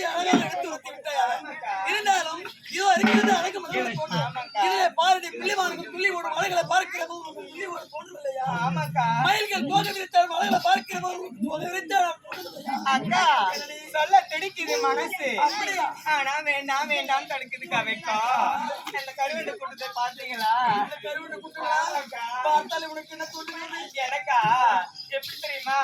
மகளை அழகாக எடுத்து வைத்து விட்டாயா? இருந்தாலும் இதோ இருக்கிறது அழகு மகளை தோன்று. இதிலே பாரதி பிள்ளைமார்கள் துள்ளி ஓடும் மலைகளை பார்க்கிற போது உங்களுக்கு துள்ளி ஓடும் தோன்றவில்லையா? மயில்கள் தோக விரித்தால் மலைகளை பார்க்கிற போது உங்களுக்கு தோக விரித்தால் அக்கா சொல்ல துடிக்குது மனசு. ஆனா வேண்டாம் வேண்டாம் தடுக்குதுக்கா வைக்கும். இந்த கருவண்டு கூட்டத்தை பாத்தீங்களா? கருவண்டு கூட்டங்களா பார்த்தாலே உனக்கு என்ன தோன்றுகிறது? எனக்கா எப்படி தெரியுமா?